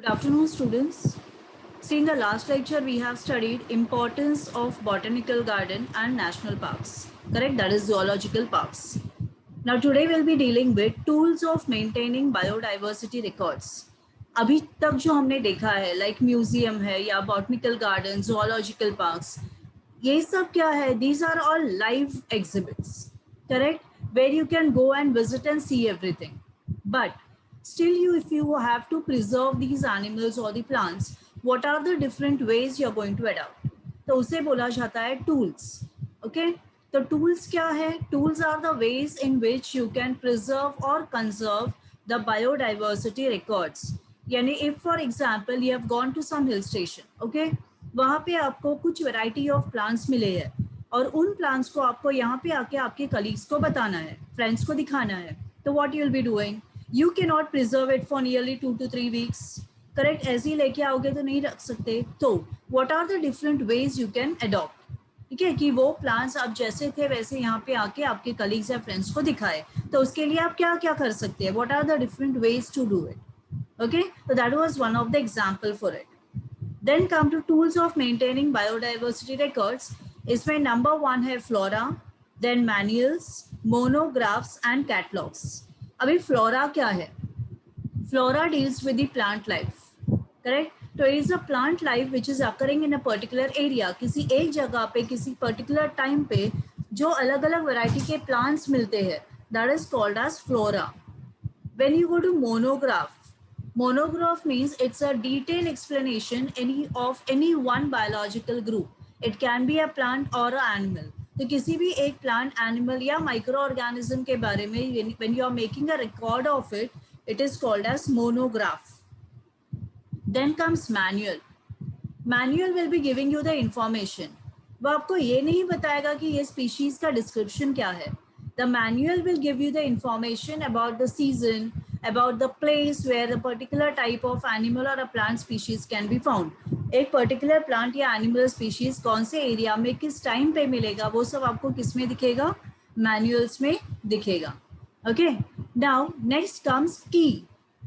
Good afternoon, students. See, in the last lecture, we have studied importance of botanical garden and national parks. Correct? That is zoological parks. Now, today we'll be dealing with tools of maintaining biodiversity records. अभी तक जो हमने देखा है, like museum है या botanical garden, zoological parks, ये सब क्या है? These are all live exhibits. Correct? Where you can go and visit and see everything. But still, if you have to preserve these animals or the plants, what are the different ways you're going to adopt? तो उसे बोला जाता है tools. Okay? तो tools क्या है? Tools are the ways in which you can preserve or conserve the biodiversity records. यानी if for example you have gone to some hill station, okay? वहाँ पे आपको कुछ variety of plants मिले हैं और उन plants को आपको यहाँ पे आके आपके colleagues को बताना है, friends को दिखाना है. तो what you'll be doing? You cannot preserve it for nearly 2 to 3 weeks. Correct? ऐसे ही लेके आओगे तो नहीं रख सकते. तो what are the different ways you can adopt? ठीक है कि वो प्लांट्स आप जैसे थे वैसे यहाँ पे आके आपके कलीग्स या फ्रेंड्स को दिखाए. तो उसके लिए आप क्या क्या कर सकते हैं? What are the different ways to do it? Okay, so that was one of the example for it. Then come to tools of maintaining biodiversity records. इसमें number 1 है flora, then manuals, monographs and catalogs. अभी flora क्या है? Flora deals with the plant life, correct? तो it is a plant life which is occurring in a particular area. किसी एक जगह पे किसी particular time पे जो अलग अलग variety के plants मिलते हैं, that is called as flora. When you go to monograph means it's a detailed explanation of any one biological group. It can be a plant or an animal. तो किसी भी एक plant, animal या microorganism के बारे में when you are making a record of it, it is called as monograph. Then comes manual. Manual will be giving you the information. वो आपको ये नहीं बताएगा कि ये species का description क्या है. The manual will give you the information about the season, about the place where a particular type of animal or a plant species can be found. एक particular plant या animal species कौन से area में किस time पे मिलेगा वो सब आपको किस में दिखेगा? Manuals में दिखेगा. Okay. Now next comes key.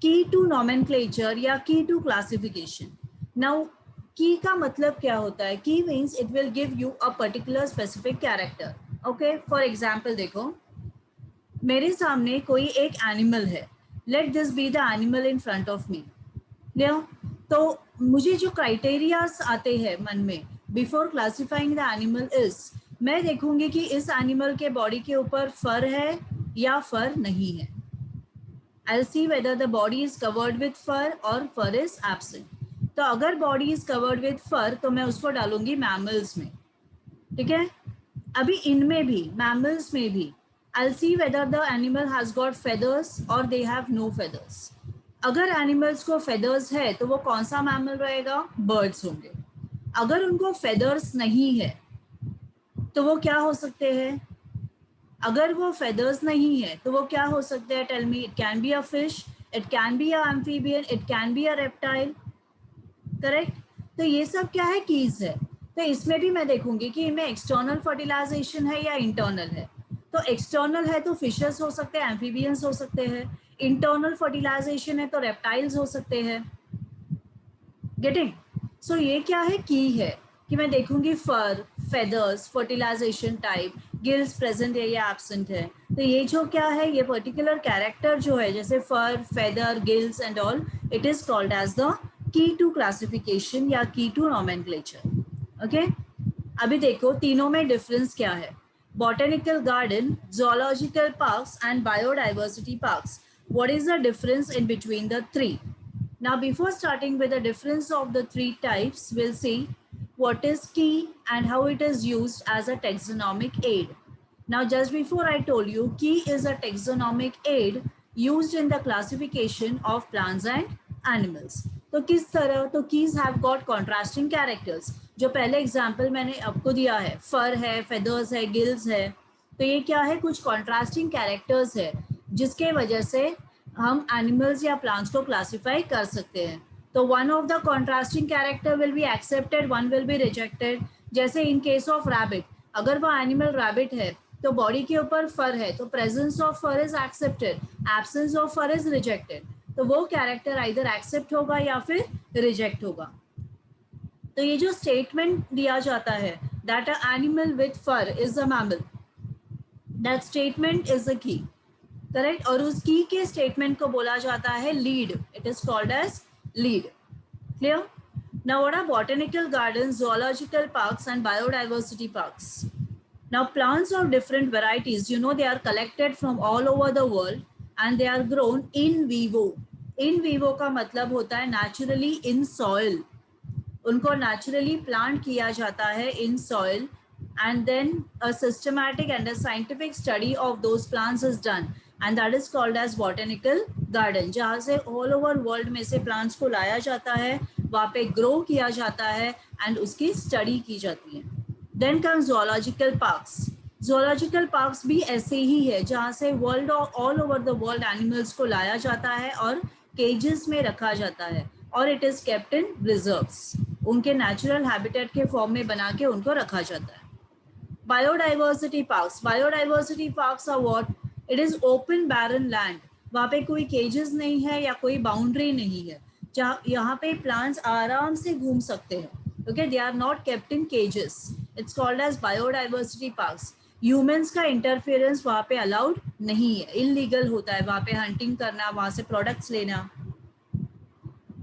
Key to nomenclature या key to classification. Now key का मतलब क्या होता है? Key means it will give you a particular specific character. Okay, for example देखो मेरे सामने कोई एक एनिमल है. Let this be the animal in front of me. तो मुझे जो क्राइटेरियाज आते हैं मन में before classifying the animal is, मैं देखूंगी कि इस एनिमल के बॉडी के ऊपर फर है या फर नहीं है. I'll see whether the body is covered with fur or fur is absent. तो अगर बॉडी इज कवर्ड विथ फर तो मैं उसको डालूंगी मैमल्स में. ठीक है. अभी इनमें भी मैमल्स में भी I'll see whether the animal has got feathers or they have no feathers. अगर एनिमल्स को फेदर्स है तो वो कौन सा मैमल रहेगा? बर्ड्स होंगे. अगर उनको फेदर्स नहीं है तो वो क्या हो सकते हैं? अगर वो फेदर्स नहीं है तो वो क्या हो सकते हैं? Tell me. It can be a fish, it can be a amphibian, it can be a reptile. Correct. तो ये सब क्या है? कीज है. तो इसमें भी मैं देखूंगी कि इनमें एक्सटर्नल फर्टिलाइजेशन है या इंटरनल है. तो एक्सटर्नल है तो फिशेस हो सकते हैं, एम्फीबियंस हो सकते हैं. इंटरनल फर्टिलाइजेशन है तो रेप्टाइल्स हो सकते हैं. गेटिंग. सो ये क्या है? की है कि मैं देखूंगी fur, feathers, fertilisation type, gills present है या एब्सेंट है. तो ये जो क्या है, ये पर्टिकुलर कैरेक्टर जो है जैसे fur, feather, gills and all, it is called as the key to classification या की टू नोमेनक्लेचर. ओके. अभी देखो तीनों में डिफरेंस क्या है. Botanical garden, zoological parks and biodiversity parks. What is the difference in between the three? Now before starting with the difference of the three types, we'll see what is key and how it is used as a taxonomic aid. Now just before I told you, key is a taxonomic aid used in the classification of plants and animals. तो किस तरह? तो keys have got contrasting characters. जो पहले example मैंने आपको दिया है, फर है, फेदर्स है, गिल्स है, तो ये क्या है? कुछ कॉन्ट्रास्टिंग कैरेक्टर्स है जिसके वजह से हम एनिमल्स या प्लांट्स को क्लासिफाई कर सकते हैं. तो one of the contrasting character will be accepted, one will be rejected. जैसे इन केस ऑफ रैबिट, अगर वो एनिमल रैबिट है तो बॉडी के ऊपर फर है तो presence of fur is accepted, absence of fur is rejected. तो वो कैरेक्टर आइदर एक्सेप्ट होगा या फिर रिजेक्ट होगा। तो ये जो स्टेटमेंट दिया जाता है that a animal with fur is a mammal, that statement is a key, correct. और उस की के स्टेटमेंट को बोला जाता है lead, it is called as lead. Clear? Now what are botanical gardens, zoological parks and biodiversity parks? Now plants of different varieties, you know, they are collected from all over the world and they are grown in vivo. In vivo का मतलब होता है naturally in soil. उनको naturally plant किया जाता है in soil and then a systematic and a scientific study of those plants is done and that is called as botanical garden, जहाँ से all over world में से plants को लाया जाता है, वहाँ पे grow किया जाता है and उसकी study की जाती है। Then comes zoological parks. Zoological parks भी ऐसे ही है जहाँ से world all over the world animals को लाया जाता है और केजेस में रखा जाता है और it is kept in reserves, उनके नेचुरल हैबिटेट के फॉर्म में बना के उनको रखा जाता है। Biodiversity parks, biodiversity parks are what? It is open barren land, वहाँ पे कोई केजेस नहीं है या कोई बाउंड्री नहीं है, जहाँ यहाँ पे प्लांट्स आराम से घूम सकते हैं। Okay, they are not kept in cages, it's called as biodiversity parks. Humans का इंटरफेरेंस वहाँ पे अलाउड नहीं है, इलीगल होता है वहाँ पे हंटिंग करना, वहाँ से प्रोडक्ट्स लेना।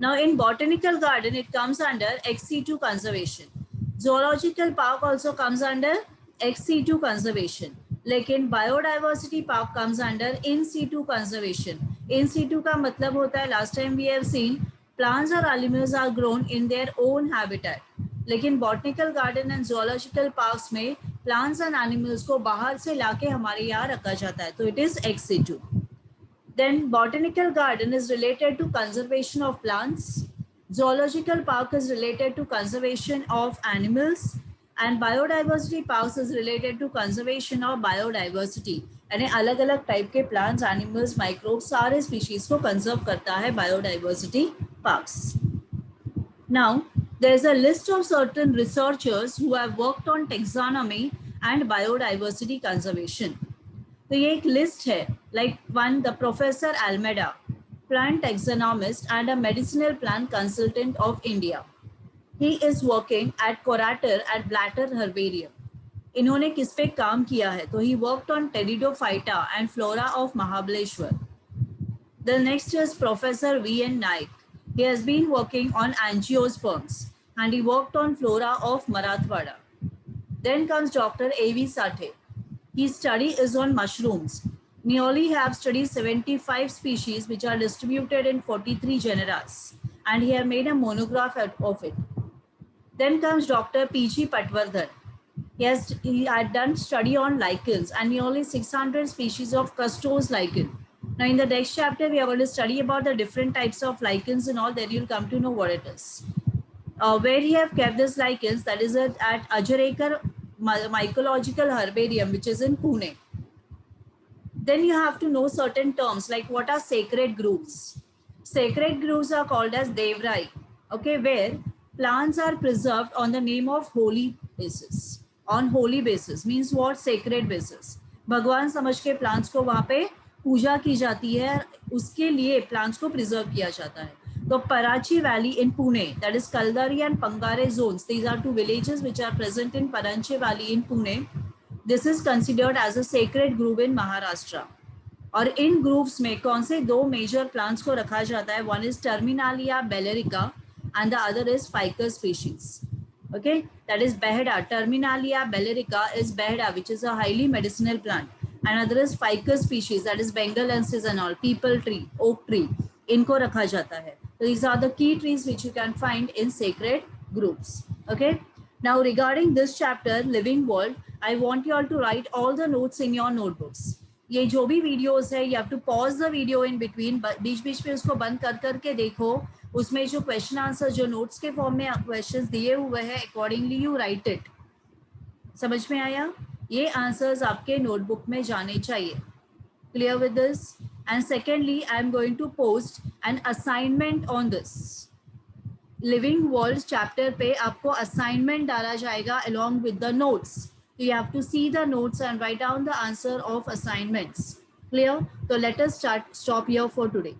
Now in botanical garden it comes under ex-situ conservation. Zoological park also comes under ex-situ conservation. लेकिन biodiversity park comes under in-situ conservation. In-situ का मतलब होता है, last time we have seen plants or animals are grown in their own habitat. लेकिन botanical garden and zoological parks में plants and animals को बाहर से लाके हमारे यहाँ रखा जाता है, तो it is ex-situ. Then botanical garden is related to conservation of plants. Zoological park is related to conservation of animals. And biodiversity parks is related to conservation of biodiversity. यानी अलग अलग टाइप के plants, animals, microbes, सारे species को conserve करता है biodiversity parks. Now, there is a list of certain researchers who have worked on taxonomy and biodiversity conservation. तो ये एक लिस्ट है, like one the professor Almeida, plant taxonomist and a medicinal plant consultant of India. He is working at curator at Blatter herbarium. इन्होंने किस पे काम किया है? तो he worked on pteridophyta and flora of Mahabaleshwar. The next is professor V N Naik. He has been working on angiosperms and he worked on flora of Marathwada. Then comes doctor A V Sathe. His study is on mushrooms. Nearly have studied 75 species which are distributed in 43 genera and he has made a monograph of it. Then comes Dr. P.G. Patwardhan. He had done study on lichens and nearly 600 species of custose lichen. Now in the next chapter we are going to study about the different types of lichens and all, then you'll come to know what it is. Where he have kept this lichens, that is at Ajarekar Mycological Herbarium, which is in Pune. Then you have to know certain terms like what are sacred groves. Sacred groves are called as devrai, okay, where plants are preserved on the name of holy basis. On holy basis means what? Sacred basis. भगवान समझ के plants को वहाँ पे पूजा की जाती है, उसके लिए plants को preserve किया जाता है। So Parachi Valley in Pune, that is Kaldari and Pangare zones, these are two villages which are present in Parachi Valley in Pune. This is considered as a sacred grove in Maharashtra. और इन grooves में कौन से दो major plants को रखा जाता है? One is Terminalia bellirica and the other is ficus species. Okay, that is beheda. Terminalia bellerica is beheda, which is a highly medicinal plant. Another is ficus species, that is bengalensis and all, people tree, oak tree. इनको रखा जाता है. So these are the key trees which you can find in sacred groups. Okay. Now regarding this chapter, living world, I want you all to write all the notes in your notebooks. ये जो भी videos है, you have to pause the video in between, बीच बीच में उसको बंद कर करके देखो. उसमें जो क्वेश्चन आंसर जो नोट्स के फॉर्म में क्वेश्चंस दिए हुए हैं, अकॉर्डिंगली यू राइट इट. समझ में आया? ये आंसर्स आपके नोटबुक में जाने चाहिए. Clear with this? And secondly I am going to post an assignment on this. Living world chapter पे आपको असाइनमेंट डाला जाएगा along with the notes. You have to see the notes and write down the answer of assignments. Clear? So let us stop here for today.